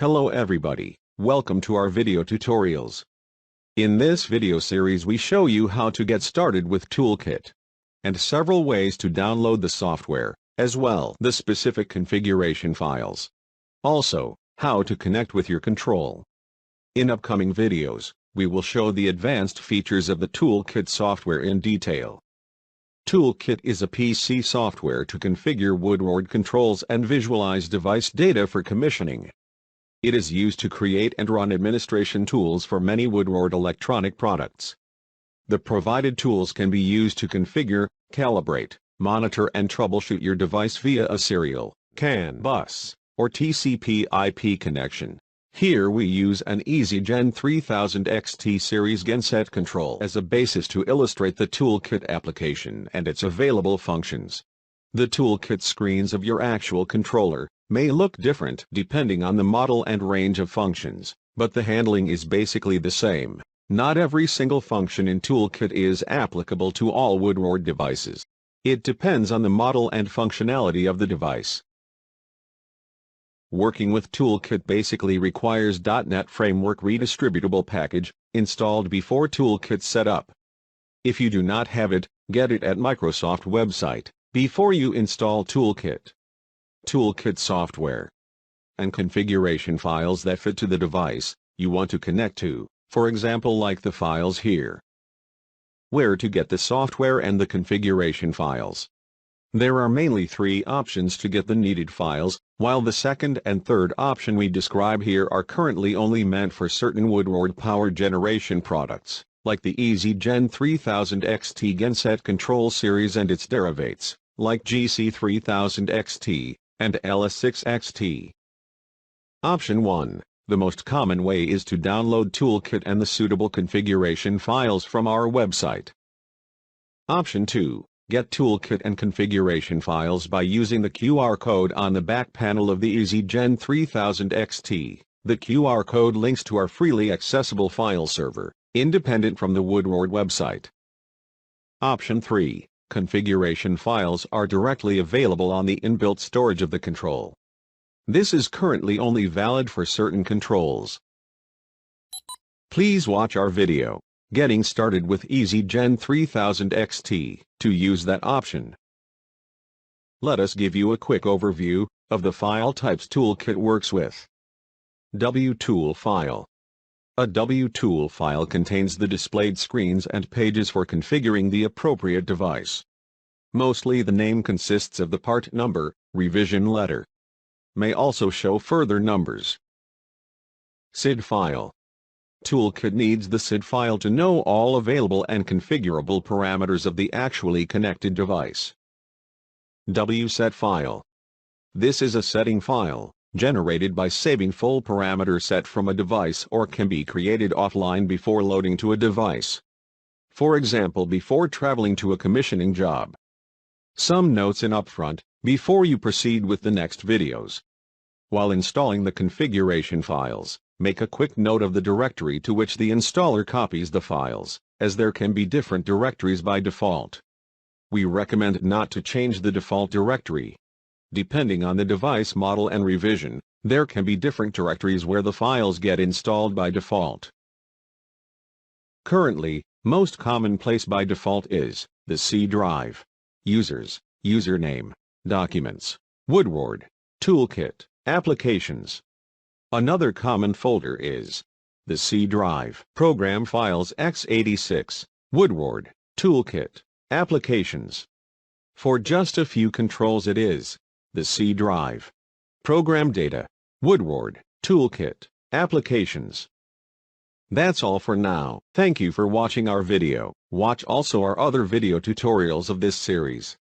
Hello everybody, welcome to our video tutorials. In this video series we show you how to get started with ToolKit, and several ways to download the software, as well the specific configuration files. Also, how to connect with your control. In upcoming videos, we will show the advanced features of the ToolKit software in detail. ToolKit is a PC software to configure Woodward controls and visualize device data for commissioning. It is used to create and run administration tools for many Woodward electronic products. The provided tools can be used to configure, calibrate, monitor and troubleshoot your device via a serial, CAN bus, or TCP/IP connection. Here we use an easygen3000XT series genset control as a basis to illustrate the ToolKit application and its available functions. The ToolKit screens of your actual controller may look different depending on the model and range of functions, but the handling is basically the same. Not every single function in ToolKit is applicable to all Woodward devices. It depends on the model and functionality of the device. Working with ToolKit basically requires .NET Framework redistributable package, installed before ToolKit setup. If you do not have it, get it at Microsoft website, before you install ToolKit. ToolKit software and configuration files that fit to the device you want to connect to, for example like the files here. Where to get the software and the configuration files. There are mainly three options to get the needed files, while the second and third option we describe here are currently only meant for certain Woodward power generation products, like the easygen3000XT genset control series and its derivatives, like GC3000XT and LS6XT. Option 1. The most common way is to download ToolKit and the suitable configuration files from our website. Option 2. Get ToolKit and configuration files by using the QR code on the back panel of the easygen3000XT. The QR code links to our freely accessible file server, independent from the Woodward website. Option 3. Configuration files are directly available on the inbuilt storage of the control. This is currently only valid for certain controls. Please watch our video, Getting Started with easygen3000XT, to use that option. Let us give you a quick overview of the file types ToolKit works with. WTool file. A WTool file contains the displayed screens and pages for configuring the appropriate device. Mostly the name consists of the part number, revision letter. May also show further numbers. SID file. ToolKit needs the SID file to know all available and configurable parameters of the actually connected device. WSet file. This is a setting file, generated by saving full parameter set from a device or can be created offline before loading to a device. For example, before traveling to a commissioning job. Some notes in upfront, before you proceed with the next videos. While installing the configuration files, make a quick note of the directory to which the installer copies the files, as there can be different directories by default. We recommend not to change the default directory. Depending on the device model and revision, there can be different directories where the files get installed by default. Currently, most commonplace by default is the C drive, users, username, documents, Woodward, ToolKit, applications. Another common folder is the C drive, program files x86, Woodward, ToolKit, applications. For just a few controls it is the C drive, program data, Woodward, ToolKit, applications. That's all for now. Thank you for watching our video. Watch also our other video tutorials of this series.